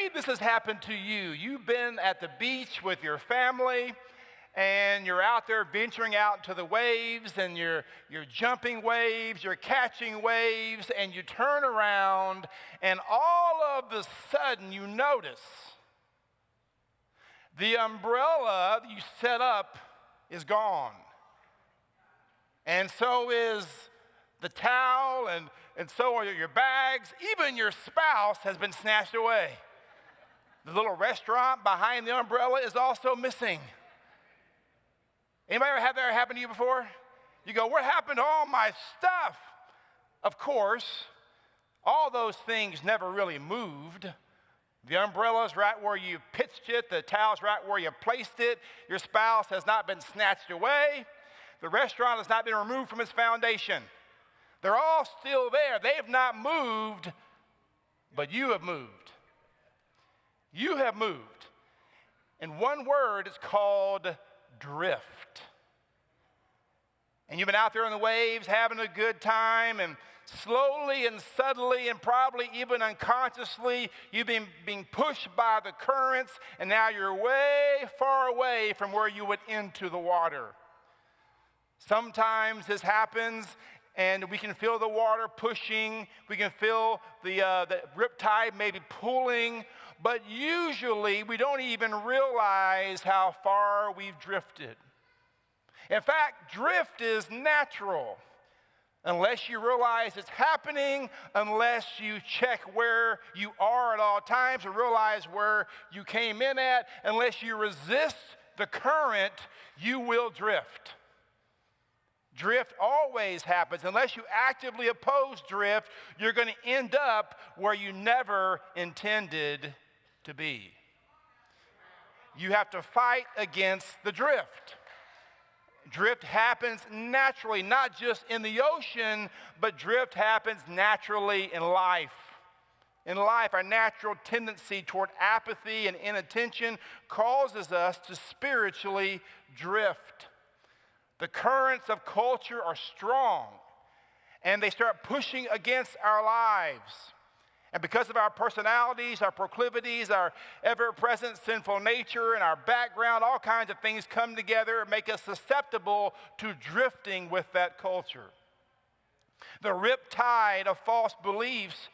maybe this has happened to you. You've been at the beach with your family, and you're out there venturing out into the waves, and you're jumping waves, you're catching waves, and you turn around, and all of a sudden you notice the umbrella you set up is gone. And so is the towel, and so are your bags. Even your spouse has been snatched away. The little restaurant behind the umbrella is also missing. Anybody ever had that happen to you before? You go, what happened to all my stuff? Of course, all those things never really moved. The umbrella's right where you pitched it. The towel's right where you placed it. Your spouse has not been snatched away. The restaurant has not been removed from its foundation. They're all still there. They've not moved, but you have moved. You have moved. And one word is called drift. And you've been out there on the waves having a good time, and slowly and subtly and probably even unconsciously, you've been being pushed by the currents, and now you're way far away from where you would enter the water. Sometimes this happens, and we can feel the water pushing. We can feel the riptide maybe pulling, but usually we don't even realize how far we've drifted. In fact, drift is natural. Unless you realize it's happening, unless you check where you are at all times and realize where you came in at, unless you resist the current, you will drift. Drift always happens. Unless you actively oppose drift, you're going to end up where you never intended to be. You have to fight against the drift. Drift happens naturally, not just in the ocean, but drift happens naturally in life. In life, our natural tendency toward apathy and inattention causes us to spiritually drift. The currents of culture are strong, and they start pushing against our lives. And because of our personalities, our proclivities, our ever-present sinful nature, and our background, all kinds of things come together and make us susceptible to drifting with that culture. The riptide of false beliefs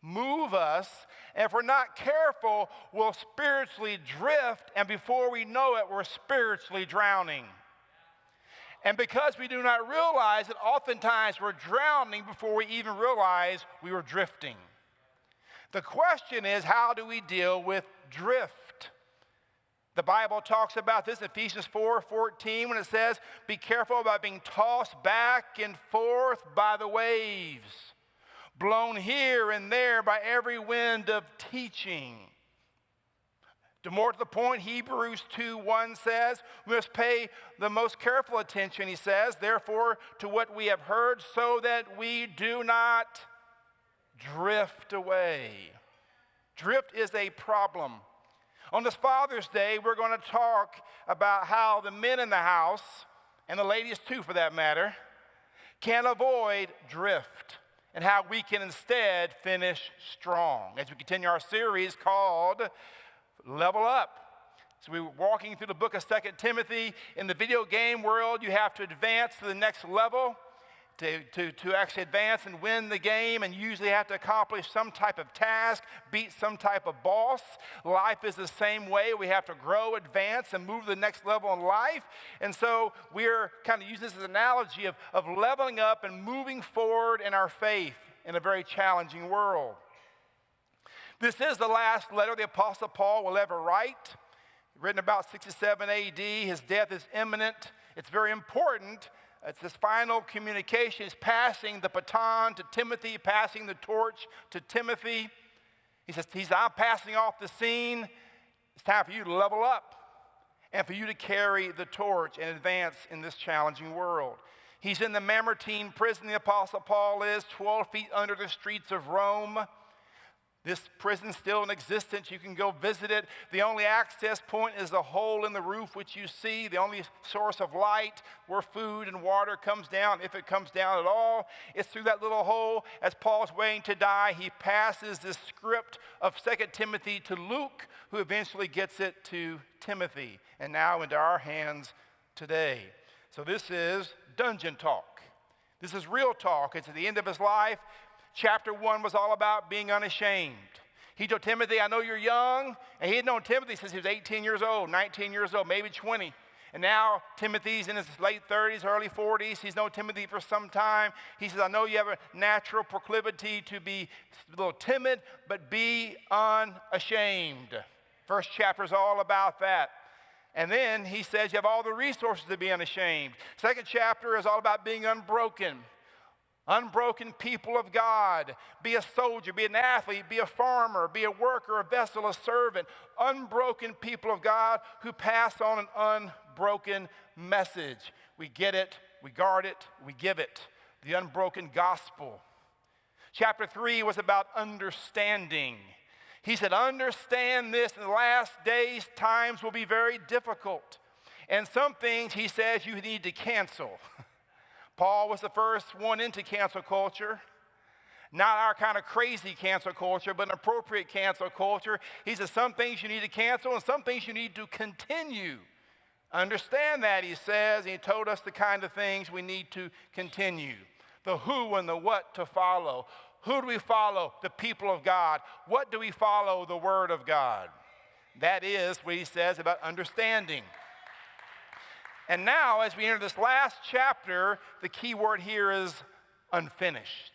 move us, and if we're not careful, we'll spiritually drift, and before we know it, we're spiritually drowning. And because we do not realize it, oftentimes we're drowning before we even realize we were drifting. The question is, how do we deal with drift? The Bible talks about this in Ephesians 4:14 when it says, be careful about being tossed back and forth by the waves, blown here and there by every wind of teaching. More to the point, Hebrews 2:1 says, we must pay the most careful attention, he says, therefore, to what we have heard, so that we do not drift away. Drift is a problem. On this Father's Day, we're going to talk about how the men in the house, and the ladies too for that matter, can avoid drift, and how we can instead finish strong. As we continue our series called Level Up. So we're walking through the book of 2 Timothy. In the video game world, you have to advance to the next level to actually advance and win the game, and usually have to accomplish some type of task, beat some type of boss. Life is the same way. We have to grow, advance, and move to the next level in life. And so we're kind of using this as an analogy of leveling up and moving forward in our faith in a very challenging world. This is the last letter the Apostle Paul will ever write. Written about 67 AD. His death is imminent. It's very important. It's this final communication. He's passing the baton to Timothy, passing the torch to Timothy. He says, I'm passing off the scene. It's time for you to level up and for you to carry the torch and advance in this challenging world. He's in the Mamertine prison, the Apostle Paul is, 12 feet under the streets of Rome. This prison's still in existence. You can go visit it. The only access point is the hole in the roof which you see, the only source of light where food and water comes down, if it comes down at all. It's through that little hole. As Paul's waiting to die, he passes this script of 2 Timothy to Luke, who eventually gets it to Timothy, and now into our hands today. So this is dungeon talk. This is real talk. It's at the end of his life. Chapter 1 was all about being unashamed. He told Timothy, I know you're young. And he had known Timothy since he was 18 years old, 19 years old, maybe 20. And now Timothy's in his late 30s, early 40s. He's known Timothy for some time. He says, I know you have a natural proclivity to be a little timid, but be unashamed. First chapter is all about that. And then he says you have all the resources to be unashamed. Second chapter is all about being unbroken. Unbroken people of God. Be a soldier, be an athlete, be a farmer, be a worker, a vessel, a servant. Unbroken people of God who pass on an unbroken message. We get it, we guard it, we give it. The unbroken gospel. Chapter 3 was about understanding. He said, understand this, in the last days, times will be very difficult. And some things, he says, you need to cancel. Paul was the first one into cancel culture. Not our kind of crazy cancel culture, but an appropriate cancel culture. He says some things you need to cancel and some things you need to continue. Understand that, he says. And he told us the kind of things we need to continue. The who and the what to follow. Who do we follow? The people of God. What do we follow? The Word of God. That is what he says about understanding. And now, as we enter this last chapter, the key word here is unfinished.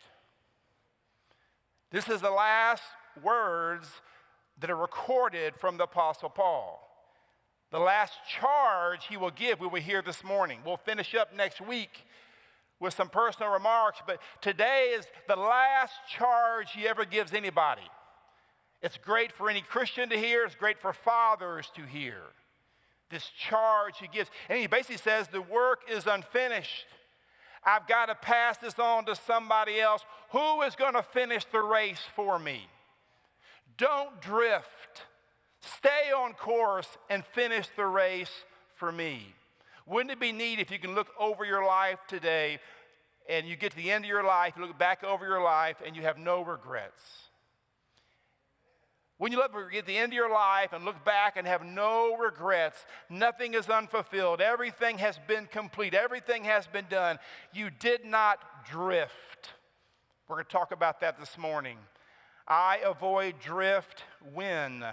This is the last words that are recorded from the Apostle Paul. The last charge he will give, we will hear this morning. We'll finish up next week with some personal remarks, but today is the last charge he ever gives anybody. It's great for any Christian to hear. It's great for fathers to hear. This charge he gives. And he basically says the work is unfinished. I've got to pass this on to somebody else. Who is going to finish the race for me? Don't drift. Stay on course and finish the race for me. Wouldn't it be neat if you can look over your life today and you get to the end of your life, you look back over your life and you have no regrets? When you look at the end of your life and look back and have no regrets, nothing is unfulfilled. Everything has been complete. Everything has been done. You did not drift. We're going to talk about that this morning. I avoid drift when.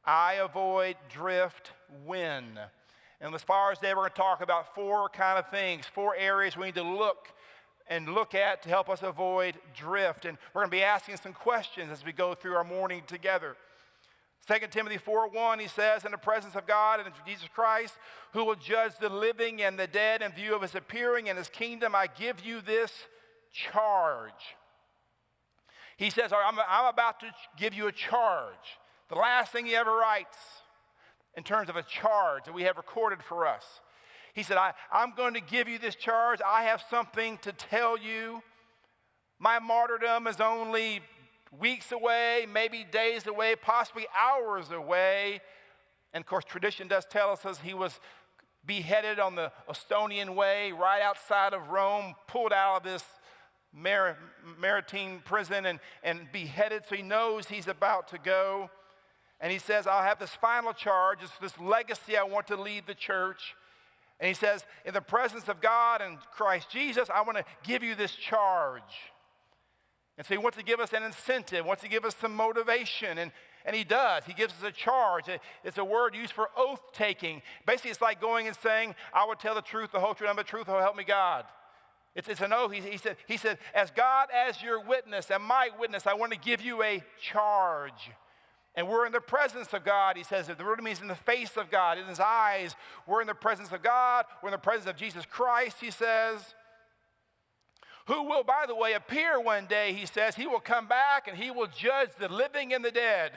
I avoid drift when. And as far as today, we're going to talk about four kind of things, four areas we need to look at to help us avoid drift. And we're going to be asking some questions as we go through our morning together. 2 Timothy 4:1, he says, in the presence of God and of Jesus Christ, who will judge the living and the dead in view of his appearing and his kingdom, I give you this charge. He says, I'm about to give you a charge. The last thing he ever writes in terms of a charge that we have recorded for us. He said, I'm going to give you this charge. I have something to tell you. My martyrdom is only weeks away, maybe days away, possibly hours away. And of course, tradition does tell us as he was beheaded on the Estonian Way right outside of Rome, pulled out of this Maritime prison and beheaded. So he knows he's about to go. And he says, I'll have this final charge. It's this legacy I want to leave the church. And he says, in the presence of God and Christ Jesus, I want to give you this charge. And so he wants to give us an incentive, wants to give us some motivation. And he does. He gives us a charge. It's a word used for oath-taking. Basically, it's like going and saying, I will tell the truth, the whole truth, and the truth, so help me God. It's an oath. He said, as God as your witness and my witness, I want to give you a charge. And we're in the presence of God, he says. The word means in the face of God, in his eyes. We're in the presence of God. We're in the presence of Jesus Christ, he says. Who will, by the way, appear one day, he says. He will come back and he will judge the living and the dead.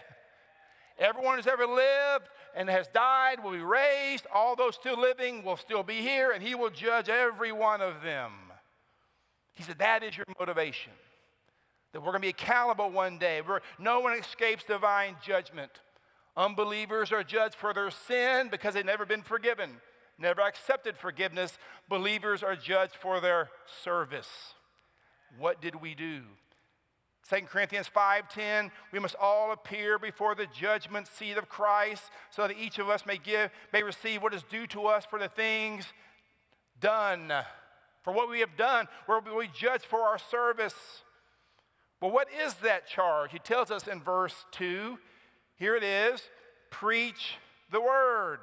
Everyone who's ever lived and has died will be raised. All those still living will still be here, and he will judge every one of them. He said, that is your motivation. that we're going to be accountable one day. No one escapes divine judgment. Unbelievers are judged for their sin because they've never been forgiven, never accepted forgiveness. Believers are judged for their service. What did we do? 2 Corinthians 5:10, we must all appear before the judgment seat of Christ so that each of us may receive what is due to us for the things done. For what we have done, where we judge for our service. Well, what is that charge? He tells us in verse 2, here it is, preach the word.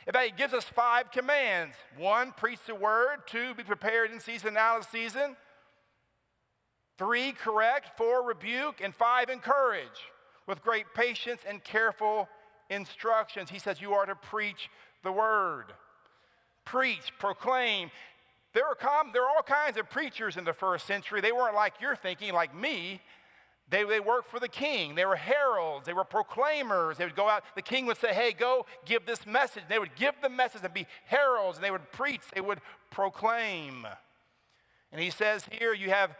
In fact, he gives us 5 commands. 1, preach the word. 2, be prepared in season and out of season. 3, correct. 4, rebuke. And 5, encourage with great patience and careful instructions. He says you are to preach the word. Preach, proclaim. There are all kinds of preachers in the first century. They weren't like you're thinking, like me. They worked for the king. They were heralds. They were proclaimers. They would go out. The king would say, hey, go give this message. They would give the message and be heralds. And they would preach. They would proclaim. And he says here, you have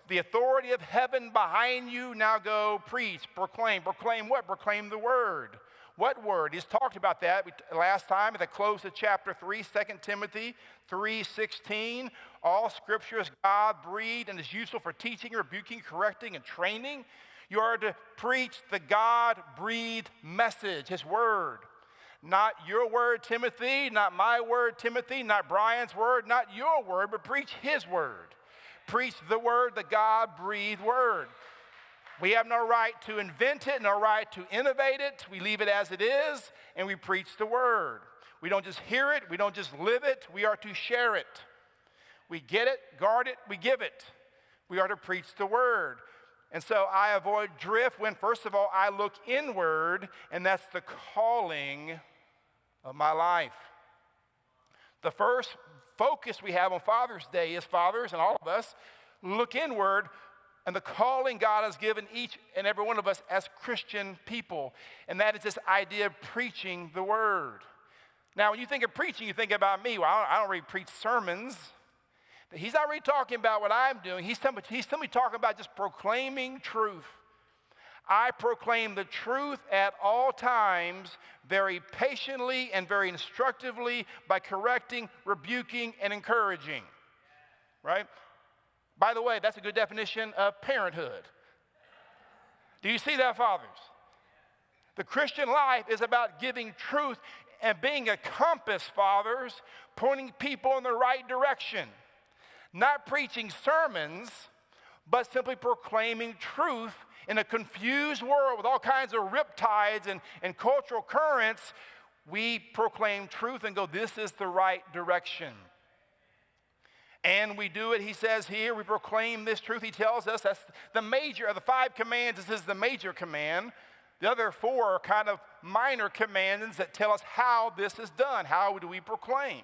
the authority of heaven behind you. Now go preach, proclaim. Proclaim what? Proclaim the word. What word? He's talked about that last time at the close of chapter 3, 2 Timothy 3:16. All scripture is God-breathed and is useful for teaching, rebuking, correcting, and training. You are to preach the God-breathed message, his word. Not your word, Timothy, not my word, Timothy, not Brian's word, not your word, but preach his word. Preach the word, the God-breathed word. We have no right to invent it, no right to innovate it. We leave it as it is, and we preach the word. We don't just hear it, we don't just live it, we are to share it. We get it, guard it, we give it. We are to preach the word. And so I avoid drift when, first of all, I look inward, and that's the calling of my life. The first focus we have on Father's Day is fathers, and all of us, look inward, and the calling God has given each and every one of us as Christian people. And that is this idea of preaching the word. Now, when you think of preaching, you think about me. Well, I don't really preach sermons. He's not really talking about what I'm doing. He's simply talking about just proclaiming truth. I proclaim the truth at all times, very patiently and very instructively by correcting, rebuking, and encouraging. Right? By the way, that's a good definition of parenthood. Do you see that, fathers? The Christian life is about giving truth and being a compass, fathers, pointing people in the right direction. Not preaching sermons, but simply proclaiming truth in a confused world with all kinds of riptides and cultural currents. We proclaim truth and go, this is the right direction. And we do it, he says here, we proclaim this truth. He tells us that's the major of the 5 commands. This is the major command. The other 4 are kind of minor commands that tell us how this is done. How do we proclaim?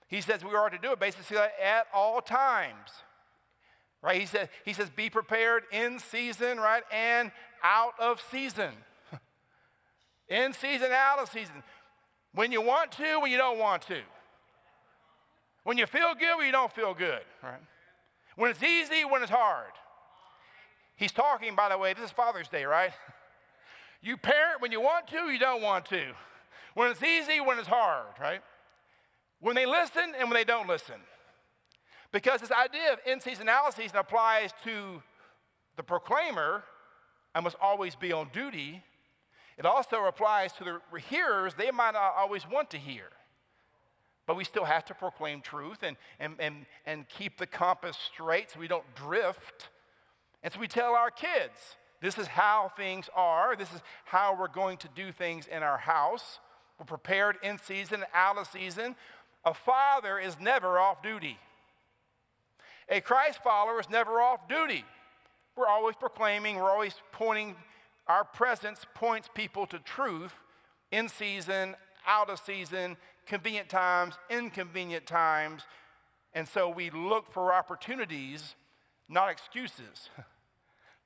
He says we are to do it basically at all times. Right? He says be prepared in season, right? And out of season. In season, out of season. When you want to, when you don't want to. When you feel good, when you don't feel good, right? When it's easy, when it's hard. He's talking, by the way, this is Father's Day, right? You parent when you want to, you don't want to. When it's easy, when it's hard, right? When they listen and when they don't listen. Because this idea of in season, out of season applies to the proclaimer. I must always be on duty. It also applies to the hearers. They might not always want to hear. But we still have to proclaim truth and keep the compass straight so we don't drift. And so we tell our kids, this is how things are. This is how we're going to do things in our house. We're prepared in season, out of season. A father is never off duty. A Christ follower is never off duty. We're always proclaiming, we're always pointing, our presence points people to truth in season, out of season, convenient times, inconvenient times. And so we look for opportunities, not excuses,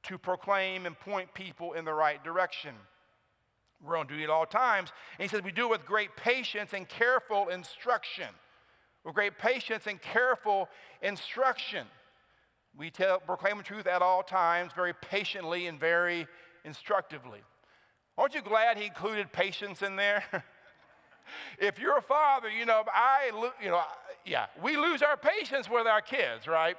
to proclaim and point people in the right direction. We're on duty at all times. And he says we do it with great patience and careful instruction. With great patience and careful instruction. We proclaim the truth at all times, very patiently and very instructively. Aren't you glad he included patience in there? If you're a father, we lose our patience with our kids, right?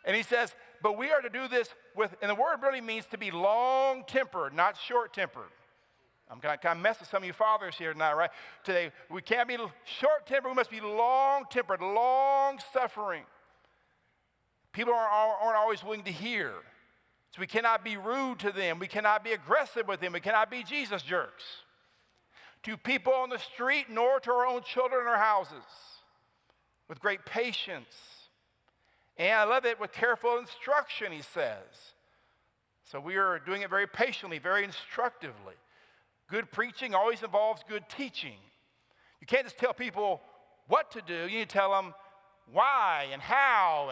And he says, but we are to do this with, and the word really means to be long-tempered, not short-tempered. I'm kind of messing with some of you fathers here tonight, right? Today, we can't be short-tempered, we must be long-tempered, long-suffering. People aren't always willing to hear. So we cannot be rude to them. We cannot be aggressive with them. We cannot be Jesus jerks to people on the street, nor to our own children in our houses, with great patience. And I love it, with careful instruction, he says. So we are doing it very patiently, very instructively. Good preaching always involves good teaching. You can't just tell people what to do. You need to tell them why and how,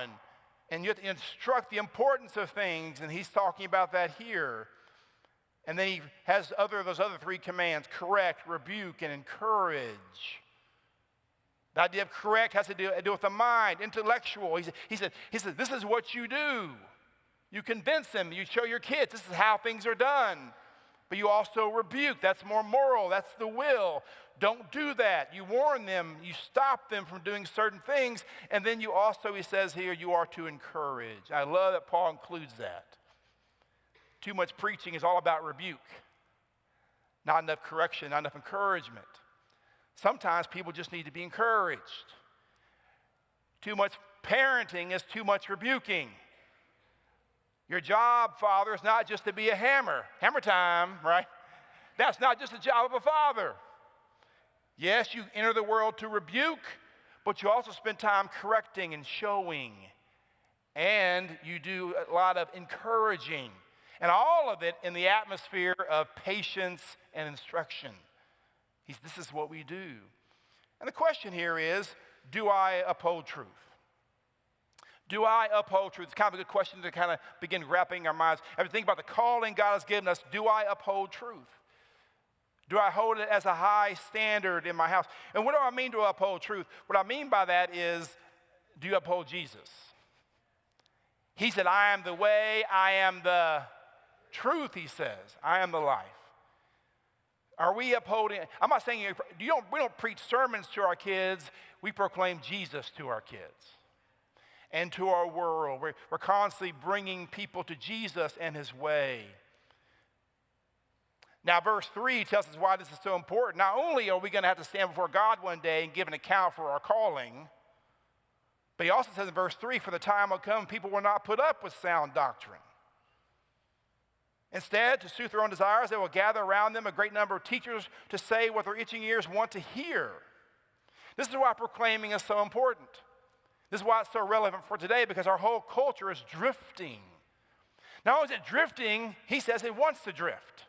and you have to instruct the importance of things, and he's talking about that here. And then he has those other three commands: correct, rebuke, and encourage. The idea of correct has to do with the mind, intellectual. He said, this is what you do. You convince them. You show your kids this is how things are done. But you also rebuke. That's more moral. That's the will. Don't do that. You warn them. You stop them from doing certain things. And then you also, he says here, you are to encourage. I love that Paul includes that. Too much preaching is all about rebuke. Not enough correction, not enough encouragement. Sometimes people just need to be encouraged. Too much parenting is too much rebuking. Your job, father, is not just to be a hammer. Hammer time, right? That's not just the job of a father. Yes, you enter the world to rebuke, but you also spend time correcting and showing. And you do a lot of encouraging. And all of it in the atmosphere of patience and instruction. This is what we do. And the question here is, do I uphold truth? Do I uphold truth? It's kind of a good question to kind of begin wrapping our minds. As we think about the calling God has given us, do I uphold truth? Do I hold it as a high standard in my house? And what do I mean to uphold truth? What I mean by that is, do you uphold Jesus? He said, I am the way, I am the truth, he says. I am the life. Are we upholding? I'm not saying we don't preach sermons to our kids. We proclaim Jesus to our kids and to our world. We're constantly bringing people to Jesus and his way. Now, verse 3 tells us why this is so important. Not only are we going to have to stand before God one day and give an account for our calling, but he also says in verse 3, for the time will come, people will not put up with sound doctrine. Instead, to suit their own desires, they will gather around them a great number of teachers to say what their itching ears want to hear. This is why proclaiming is so important. This is why it's so relevant for today, because our whole culture is drifting. Not only is it drifting, he says it wants to drift.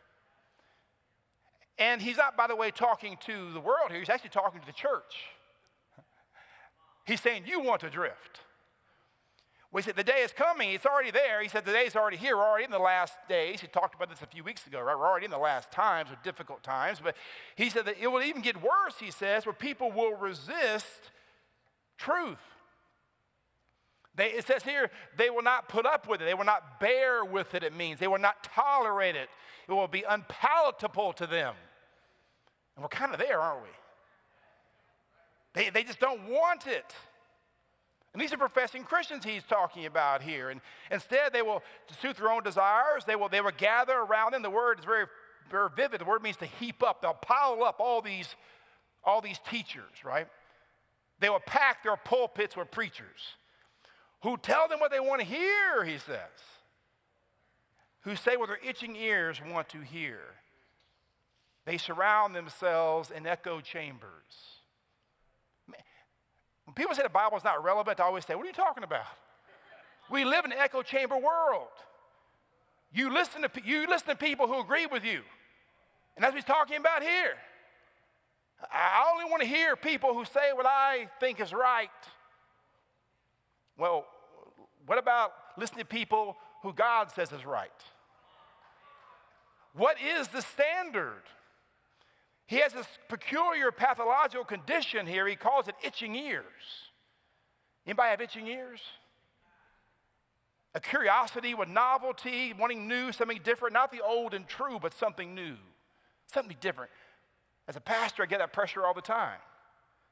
And he's not, by the way, talking to the world here. He's actually talking to the church. He's saying, you want to drift. We said the day is coming. It's already there. He said the day is already here. We're already in the last days. He talked about this a few weeks ago, right? We're already in the last times, or difficult times. But he said that it will even get worse, he says, where people will resist truth. It says here, they will not put up with it. They will not bear with it, it means. They will not tolerate it. It will be unpalatable to them. And we're kind of there, aren't we? They just don't want it. And these are professing Christians he's talking about here. And instead, they will, to suit their own desires, they will gather around them. The word is very, very vivid. The word means to heap up. They'll pile up all these teachers, right? They will pack their pulpits with preachers who tell them what they want to hear, he says. Who say what their itching ears want to hear. They surround themselves in echo chambers. When people say the Bible is not relevant, I always say, what are you talking about? We live in an echo chamber world. You listen to people who agree with you. And that's what he's talking about here. I only want to hear people who say what I think is right. Well, what about listening to people who God says is right? What is the standard? He has this peculiar pathological condition here. He calls it itching ears. Anybody have itching ears? A curiosity with novelty, wanting new, something different, not the old and true, but something new, something different. As a pastor, I get that pressure all the time.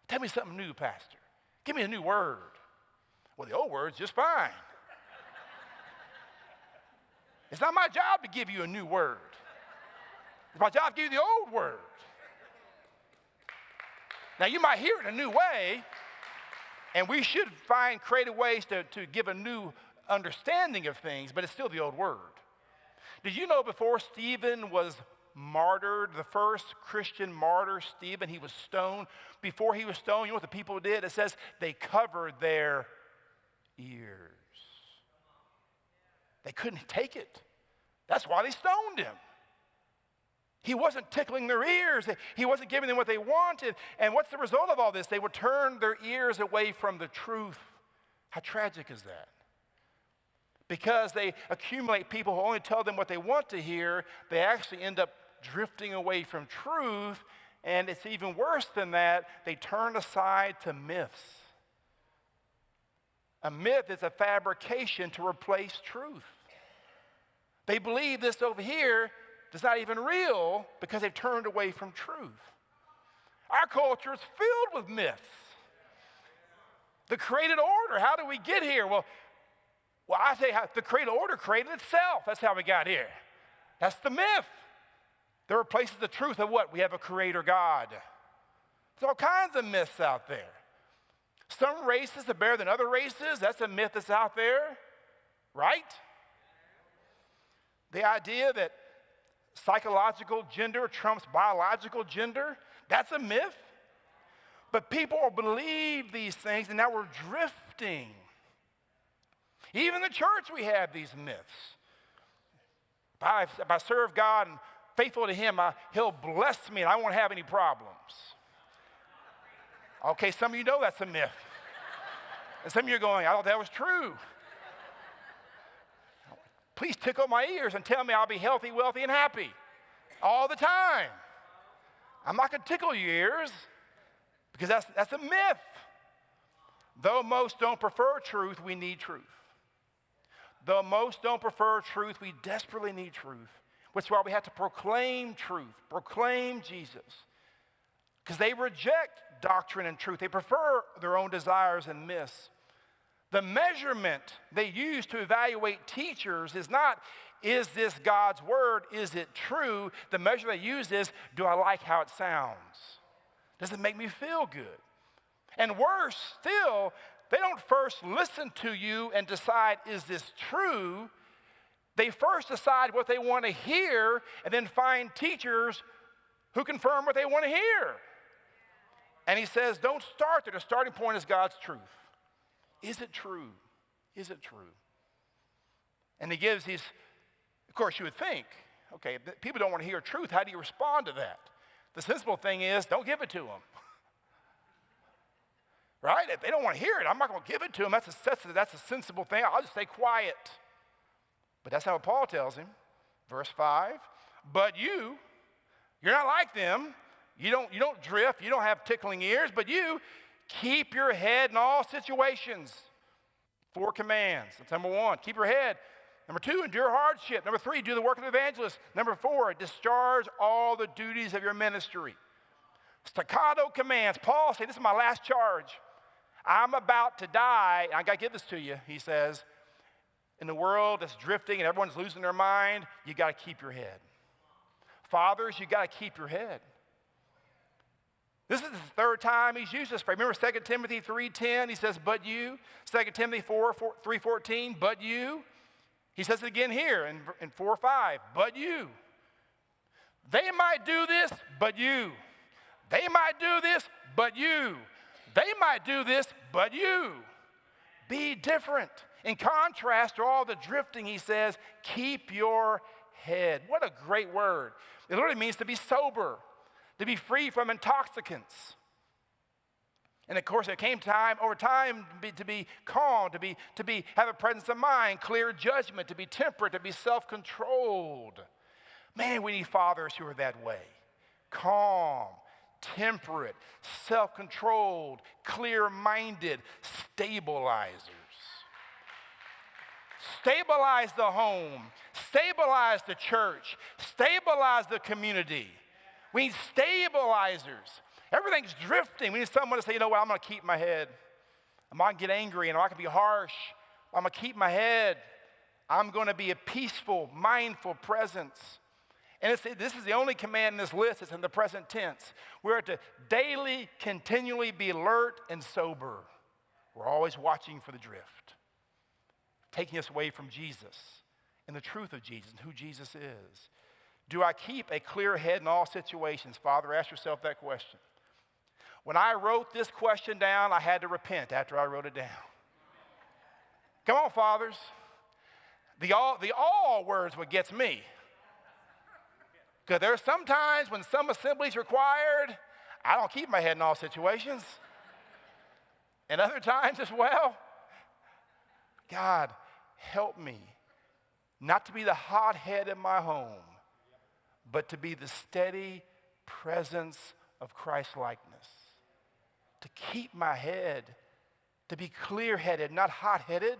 Tell me something new, pastor. Give me a new word. Well, the old word's just fine. It's not my job to give you a new word. It's my job to give you the old word. Now, you might hear it in a new way, and we should find creative ways to give a new understanding of things, but it's still the old word. Did you know before Stephen was martyred, the first Christian martyr, Stephen, he was stoned. Before he was stoned, you know what the people did? It says they covered their ears. They couldn't take it. That's why they stoned him. He wasn't tickling their ears. He wasn't giving them what they wanted. And what's the result of all this? They would turn their ears away from the truth. How tragic is that? Because they accumulate people who only tell them what they want to hear, they actually end up drifting away from truth. And it's even worse than that. They turn aside to myths. A myth is a fabrication to replace truth. They believe this over here is not even real because they've turned away from truth. Our culture is filled with myths. The created order, how do we get here? Well, I say the created order created itself. That's how we got here. That's the myth. There replaces the truth of what? We have a creator God. There's all kinds of myths out there. Some races are better than other races. That's a myth that's out there, right? The idea that psychological gender trumps biological gender, that's a myth. But people believe these things, and now we're drifting. Even in the church, we have these myths. If I serve God and faithful to Him, He'll bless me and I won't have any problems. Okay, some of you know that's a myth. And some of you are going, I thought that was true. Please tickle my ears and tell me I'll be healthy, wealthy, and happy all the time. I'm not going to tickle your ears because that's a myth. Though most don't prefer truth, we need truth. Though most don't prefer truth, we desperately need truth. Which is why we have to proclaim truth, proclaim Jesus. Because they reject doctrine and truth. They prefer their own desires and myths. The measurement they use to evaluate teachers is not, is this God's word? Is it true? The measure they use is, do I like how it sounds? Does it make me feel good? And worse still, they don't first listen to you and decide, is this true? They first decide what they want to hear and then find teachers who confirm what they want to hear. And he says, don't start there. The starting point is God's truth. Is it true? Is it true? And he gives these, of course, you would think, okay, people don't want to hear truth. How do you respond to that? The sensible thing is, don't give it to them. Right? If they don't want to hear it, I'm not going to give it to them. That's a sensible thing. I'll just stay quiet. But that's not what Paul tells him. Verse 5, but you're not like them. You don't drift. You don't have tickling ears, but you keep your head in all situations. 4 commands. That's number 1, keep your head. Number 2, endure hardship. Number 3, do the work of the evangelist. Number 4, discharge all the duties of your ministry. Staccato commands. Paul said, this is my last charge. I'm about to die. I got to give this to you, he says. In the world that's drifting and everyone's losing their mind, you got to keep your head. Fathers, you got to keep your head. This is the 3rd time he's used this phrase. Remember 2 Timothy 3:10, he says, but you. 2 Timothy 3:14, but you. He says it again here in 4:5, but you. They might do this, but you. They might do this, but you. They might do this, but you. Be different. In contrast to all the drifting, he says, keep your head. What a great word. It literally means to be sober, to be free from intoxicants. And of course, it came time, over time, to be calm, to have a presence of mind, clear judgment, to be temperate, to be self-controlled. Man, we need fathers who are that way. Calm, temperate, self-controlled, clear-minded, stabilizers. stabilize the home, stabilize the church, stabilize the community. We need stabilizers. Everything's drifting. We need someone to say, you know what, I'm going to keep my head. I'm not going to get angry, and I'm not going to be harsh. I'm going to keep my head. I'm going to be a peaceful, mindful presence. And this is the only command in this list that's in the present tense. We're to daily, continually be alert and sober. We're always watching for the drift, taking us away from Jesus and the truth of Jesus and who Jesus is. Do I keep a clear head in all situations? Father, ask yourself that question. When I wrote this question down, I had to repent after I wrote it down. Come on, fathers. The all words what gets me. Because there are some times when some assembly's required, I don't keep my head in all situations. And other times as well, God, help me not to be the hothead in my home, but to be the steady presence of Christ-likeness. To keep my head, to be clear-headed, not hot-headed,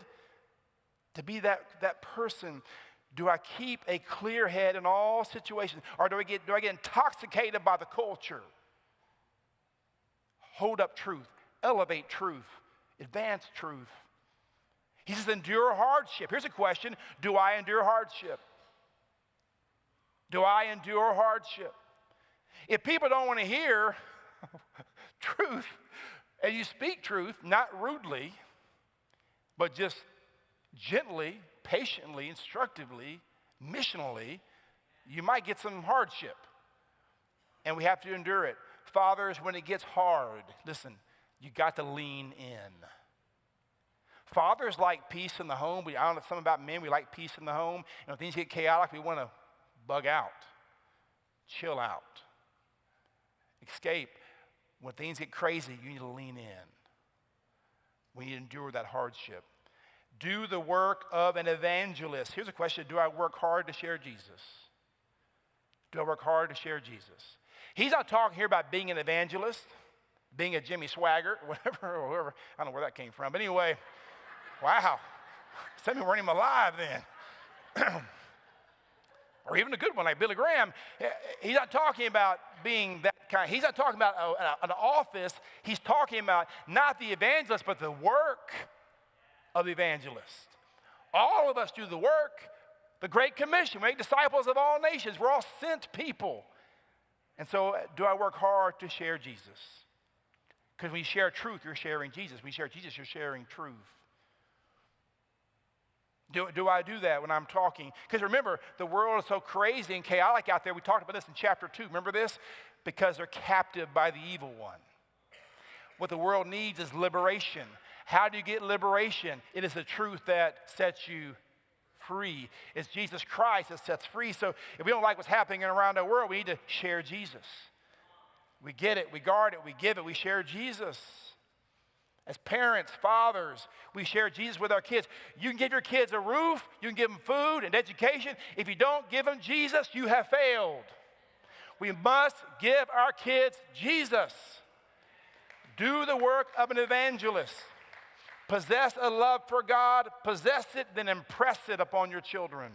to be that person. Do I keep a clear head in all situations? Or do I get intoxicated by the culture? Hold up truth, elevate truth, advance truth. He says endure hardship. Here's a question. Do I endure hardship? Do I endure hardship? If people don't want to hear truth, and you speak truth, not rudely, but just gently, patiently, instructively, missionally, you might get some hardship. And we have to endure it. Fathers, when it gets hard, listen, you got to lean in. Fathers like peace in the home. I don't know something about men. We like peace in the home. And when things get chaotic, we want to bug out, chill out, escape. When things get crazy, you need to lean in. We need to endure that hardship. Do the work of an evangelist. Here's a question. Do I work hard to share Jesus? Do I work hard to share Jesus? He's not talking here about being an evangelist, being a Jimmy Swaggart, whatever, or whoever. I don't know where that came from. But anyway, wow. Some of them weren't even alive then. Or even a good one like Billy Graham. He's not talking about being that kind. He's not talking about an office. He's talking about not the evangelist, but the work of the evangelist. All of us do the work. The Great Commission, make disciples of all nations. We're all sent people. And so do I work hard to share Jesus? Because when you share truth, you're sharing Jesus. When you share Jesus, you're sharing truth. Do I do that when I'm talking? Because remember, the world is so crazy and chaotic out there. We talked about this in chapter 2. Remember this? Because they're captive by the evil one. What the world needs is liberation. How do you get liberation? It is the truth that sets you free. It's Jesus Christ that sets free. So if we don't like what's happening around our world, we need to share Jesus. We get it, we guard it, we give it, we share Jesus. As parents, fathers, we share Jesus with our kids. You can give your kids a roof, you can give them food and education. If you don't give them Jesus, you have failed. We must give our kids Jesus. Do the work of an evangelist. Possess a love for God, possess it, then impress it upon your children.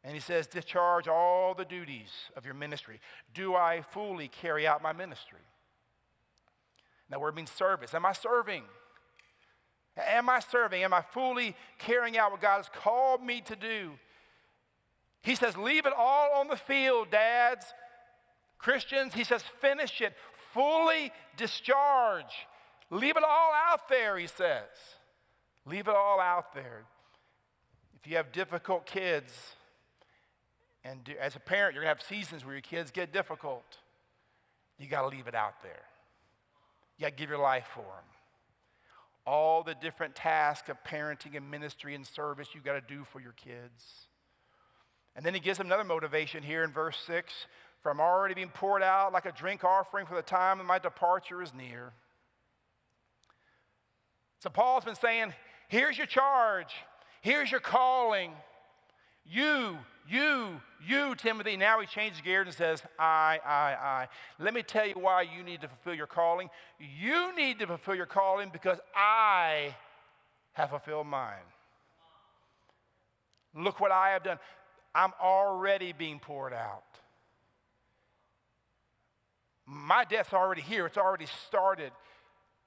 And he says, discharge all the duties of your ministry. Do I fully carry out my ministry? That word means service. Am I serving? Am I serving? Am I fully carrying out what God has called me to do? He says, leave it all on the field, dads. Christians, he says, finish it. Fully discharge. Leave it all out there, he says. Leave it all out there. If you have difficult kids, and as a parent, you're going to have seasons where your kids get difficult, you got to leave it out there. You got to give your life for them. All the different tasks of parenting and ministry and service you got to do for your kids. And then he gives them another motivation here in verse 6. For I'm already being poured out like a drink offering, for the time of my departure is near. So Paul's been saying, here's your charge. Here's your calling. You, Timothy. Now he changes gears and says, I. Let me tell you why you need to fulfill your calling. You need to fulfill your calling because I have fulfilled mine. Look what I have done. I'm already being poured out. My death's already here. It's already started.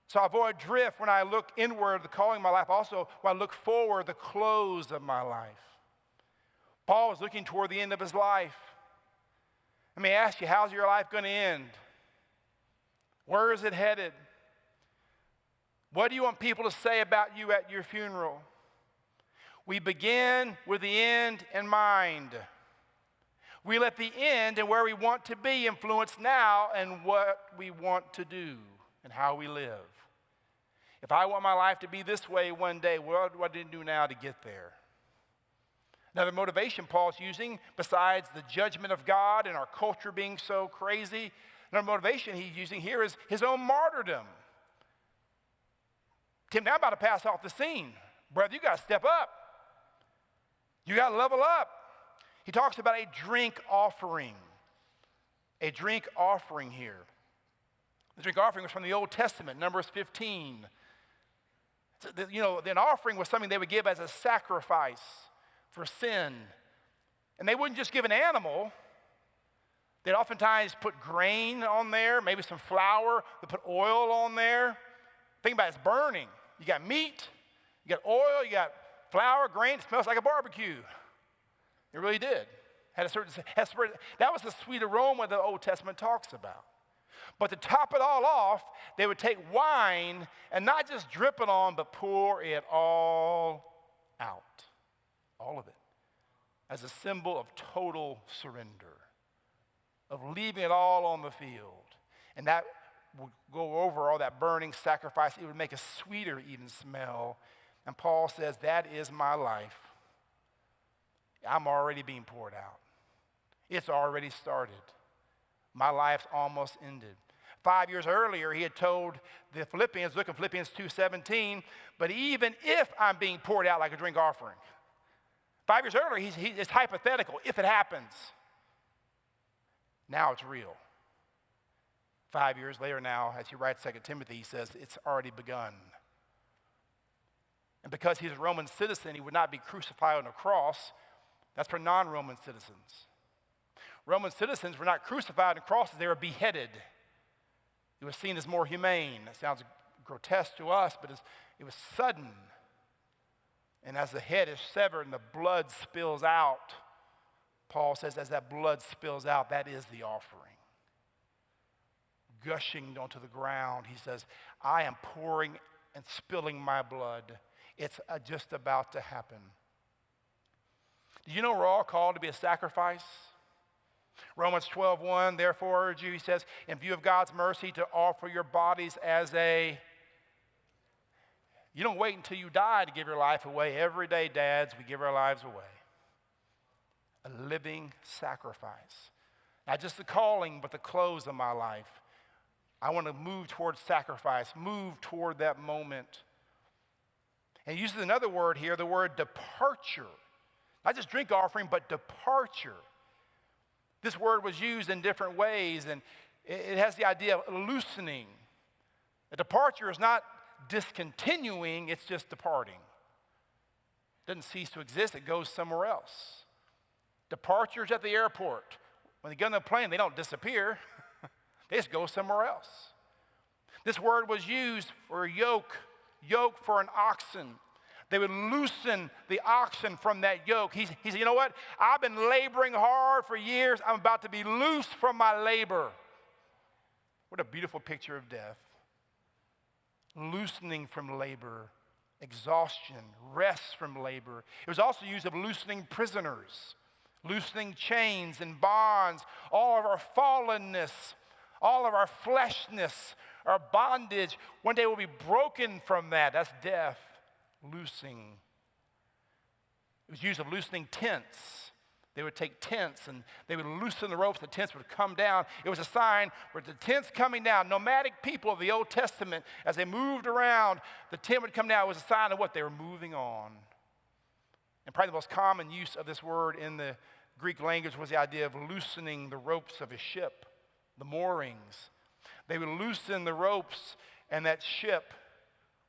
So I avoid drift when I look inward, the calling of my life. Also, when I look forward, the close of my life. Paul was looking toward the end of his life. Let me ask you, how's your life going to end? Where is it headed? What do you want people to say about you at your funeral? We begin with the end in mind. We let the end and where we want to be influence now and what we want to do and how we live. If I want my life to be this way one day, what do I do now to get there? Another motivation Paul's using, besides the judgment of God and our culture being so crazy, another motivation he's using here is his own martyrdom. Tim, now I'm about to pass off the scene. Brother, you got to step up. You got to level up. He talks about a drink offering. A drink offering here. The drink offering was from the Old Testament, Numbers 15. So, an offering was something they would give as a sacrifice for sin. And they wouldn't just give an animal. They'd oftentimes put grain on there, maybe some flour. They put oil on there. Think about it, it's burning. You got meat, you got oil, you got flour, grain. It smells like a barbecue. It really did. That was the sweet aroma the Old Testament talks about. But to top it all off, they would take wine and not just drip it on, but pour it all out. All of it. As a symbol of total surrender. Of leaving it all on the field. And that would go over all that burning sacrifice. It would make a sweeter even smell. And Paul says, that is my life. I'm already being poured out. It's already started. My life's almost ended. 5 years earlier, he had told the Philippians, look at Philippians 2:17, but even if I'm being poured out like a drink offering. 5 years earlier, it's hypothetical, if it happens. Now it's real. 5 years later now, as he writes 2 Timothy, he says, it's already begun. And because he's a Roman citizen, he would not be crucified on a cross. That's for non-Roman citizens. Roman citizens were not crucified on crosses, they were beheaded. It was seen as more humane. It sounds grotesque to us, but it was sudden. And as the head is severed and the blood spills out, Paul says, as that blood spills out, that is the offering. Gushing onto the ground, he says, I am pouring and spilling my blood. It's just about to happen. Do you know we're all called to be a sacrifice? Romans 12:1, therefore I urge you, he says, in view of God's mercy, to offer your bodies as a... You don't wait until you die to give your life away. Every day, dads, we give our lives away. A living sacrifice. Not just the calling, but the close of my life. I want to move toward sacrifice, move toward that moment. And he uses another word here, the word departure. Not just drink offering, but departure. This word was used in different ways, and it has the idea of loosening. A departure is not discontinuing, it's just departing. It doesn't cease to exist, it goes somewhere else. Departures at the airport. When they get on the plane, they don't disappear. They just go somewhere else. This word was used for yoke for an oxen. They would loosen the oxen from that yoke. He said, you know what? I've been laboring hard for years. I'm about to be loosed from my labor. What a beautiful picture of death. Loosening from labor, exhaustion, rest from labor. It was also used of loosening prisoners, loosening chains and bonds, all of our fallenness, all of our fleshness, our bondage. One day we'll be broken from that. That's death. Loosing. It was used of loosening tents. They would take tents and they would loosen the ropes. The tents would come down. It was a sign where the tents coming down. Nomadic people of the Old Testament, as they moved around, the tent would come down. It was a sign of what? They were moving on. And probably the most common use of this word in the Greek language was the idea of loosening the ropes of a ship, the moorings. They would loosen the ropes and that ship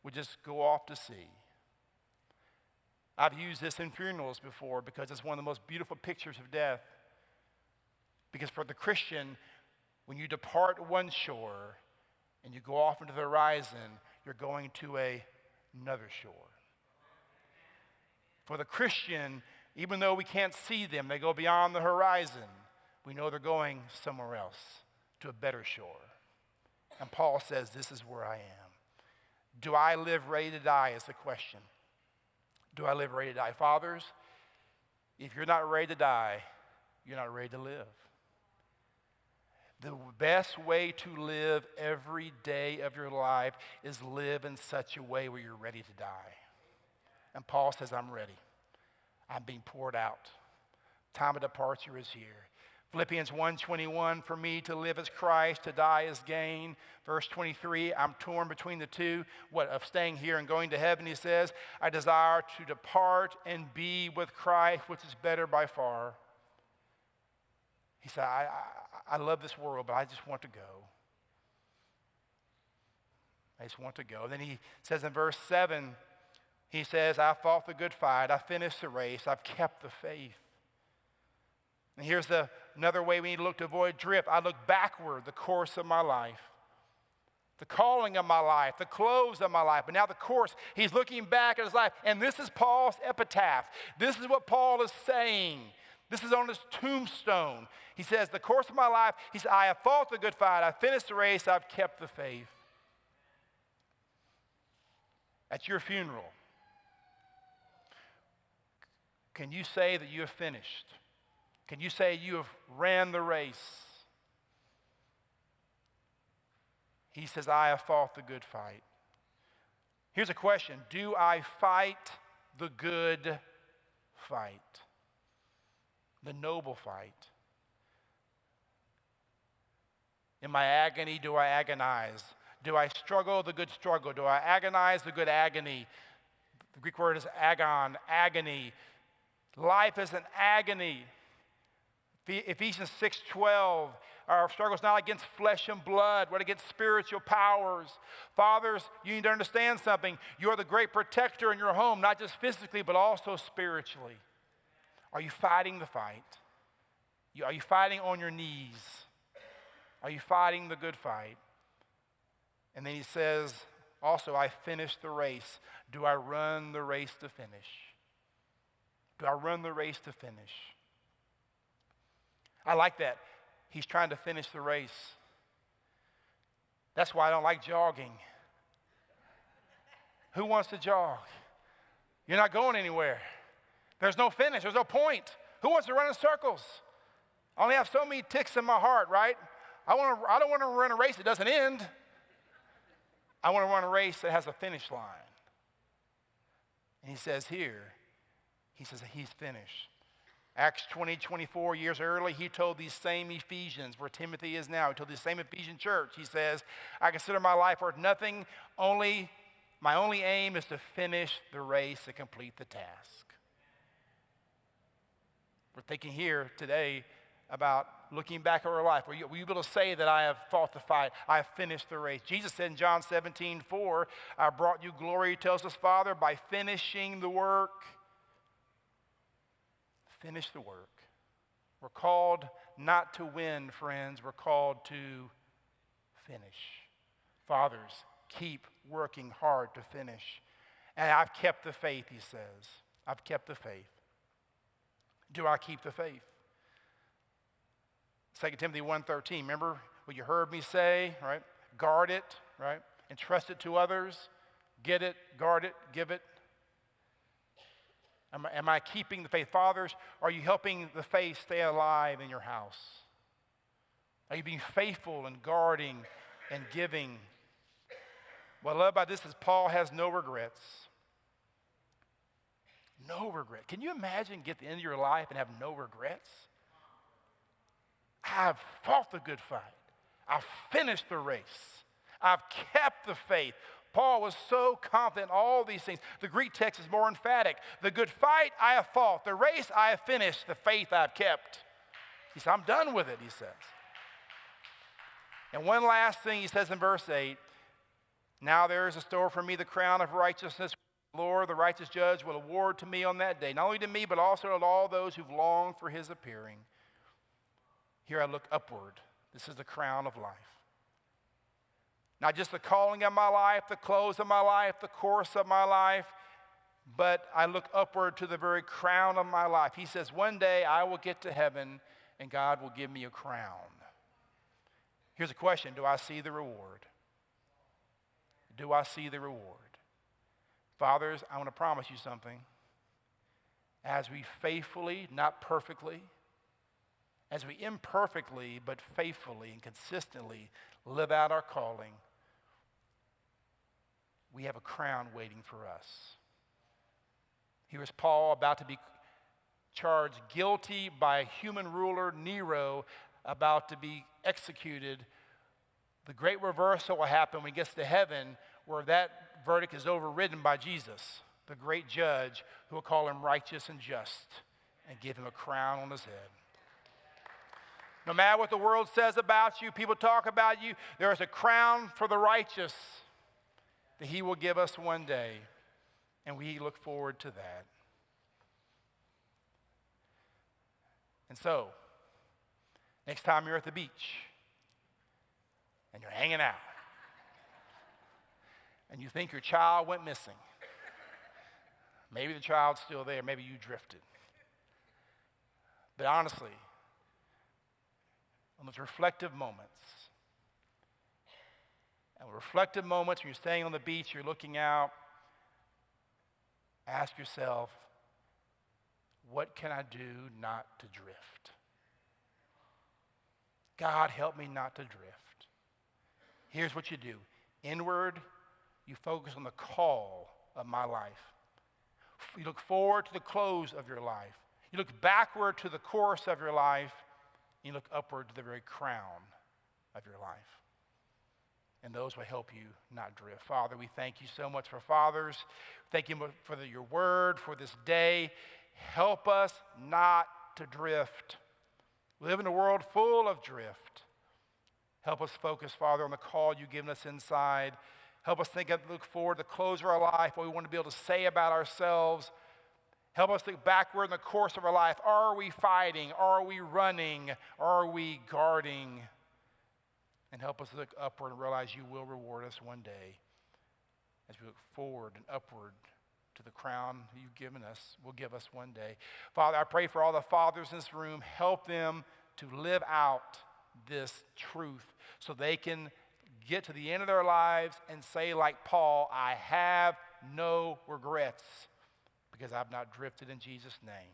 would just go off to sea. I've used this in funerals before because it's one of the most beautiful pictures of death. Because for the Christian, when you depart one shore and you go off into the horizon, you're going to another shore. For the Christian, even though we can't see them, they go beyond the horizon. We know they're going somewhere else, to a better shore. And Paul says, this is where I am. Do I live ready to die is the question. Do I live ready to die? Fathers, if you're not ready to die, you're not ready to live. The best way to live every day of your life is live in such a way where you're ready to die. And Paul says, I'm ready. I'm being poured out. Time of departure is here. Philippians 1:21, for me to live as Christ, to die is gain. Verse 23, I'm torn between the two, of staying here and going to heaven. He says, I desire to depart and be with Christ, which is better by far. He said, I love this world, but I just want to go. I just want to go. Then he says in verse 7, he says, I fought the good fight. I finished the race. I've kept the faith. And here's another way we need to look to avoid drift. I look backward, the course of my life, the calling of my life, the close of my life. But now the course, he's looking back at his life. And this is Paul's epitaph. This is what Paul is saying. This is on his tombstone. He says, the course of my life, he said, I have fought the good fight. I finished the race. I've kept the faith. At your funeral, can you say that you have finished? Can you say you have ran the race? He says, I have fought the good fight. Here's a question. Do I fight the good fight? The noble fight? In my agony, do I agonize? Do I struggle the good struggle? Do I agonize the good agony? The Greek word is agon, agony. Life is an agony. Ephesians 6:12, our struggle is not against flesh and blood, but against spiritual powers. Fathers, you need to understand something. You're the great protector in your home, not just physically, but also spiritually. Are you fighting the fight? Are you fighting on your knees? Are you fighting the good fight? And then he says, also, I finished the race. Do I run the race to finish? Do I run the race to finish? I like that. He's trying to finish the race. That's why I don't like jogging. Who wants to jog? You're not going anywhere. There's no finish. There's no point. Who wants to run in circles? I only have so many ticks in my heart, right? I don't want to run a race that doesn't end. I want to run a race that has a finish line. And he says here, he says he's finished. Acts 20:24, years early, he told these same Ephesians, where Timothy is now, he told the same Ephesian church, he says, I consider my life worth nothing, my only aim is to finish the race and complete the task. We're thinking here today about looking back at our life. Were you able to say that I have fought the fight, I have finished the race? Jesus said in John 17:4, I brought you glory, he tells us, Father, by finishing the work. Finish the work. We're called not to win, friends. We're called to finish. Fathers, keep working hard to finish. And I've kept the faith, he says. I've kept the faith. Do I keep the faith? 2 Timothy 1:13, remember what you heard me say, right? Guard it, right? Entrust it to others. Get it, guard it, give it. Am I keeping the faith? Fathers, are you helping the faith stay alive in your house? Are you being faithful and guarding and giving? What I love about this is Paul has no regrets. No regret. Can you imagine get to the end of your life and have no regrets? I've fought the good fight. I've finished the race. I've kept the faith. Paul was so confident in all these things. The Greek text is more emphatic. The good fight I have fought. The race I have finished. The faith I've kept. He said, I'm done with it, he says. And one last thing he says in verse 8. Now there is a store for me the crown of righteousness, Lord, the righteous judge, will award to me on that day, not only to me, but also to all those who've longed for his appearing. Here I look upward. This is the crown of life. Not just the calling of my life, the close of my life, the course of my life, but I look upward to the very crown of my life. He says, one day I will get to heaven and God will give me a crown. Here's a question. Do I see the reward? Do I see the reward? Fathers, I want to promise you something. As we faithfully, not perfectly, as we imperfectly, but faithfully and consistently live out our calling, we have a crown waiting for us. Here is Paul about to be charged guilty by a human ruler, Nero, about to be executed. The great reversal will happen when he gets to heaven, where that verdict is overridden by Jesus, the great judge, who will call him righteous and just and give him a crown on his head. No matter what the world says about you, people talk about you, there is a crown for the righteous that he will give us one day, and we look forward to that. And so, next time you're at the beach and you're hanging out and you think your child went missing, maybe the child's still there, maybe you drifted. But honestly, on those reflective moments, and reflective moments when you're staying on the beach, you're looking out, ask yourself, what can I do not to drift? God, help me not to drift. Here's what you do. Inward, you focus on the call of my life. You look forward to the close of your life. You look backward to the course of your life. You look upward to the very crown of your life. And those will help you not drift. Father, we thank you so much for fathers. Thank you for your word, for this day. Help us not to drift. We live in a world full of drift. Help us focus, Father, on the call you've given us inside. Help us look forward to the close of our life, what we want to be able to say about ourselves. Help us look backward in the course of our life. Are we fighting? Are we running? Are we guarding? And help us look upward and realize you will reward us one day as we look forward and upward to the crown you've given us, will give us one day. Father, I pray for all the fathers in this room. Help them to live out this truth so they can get to the end of their lives and say, like Paul, I have no regrets because I've not drifted in Jesus' name.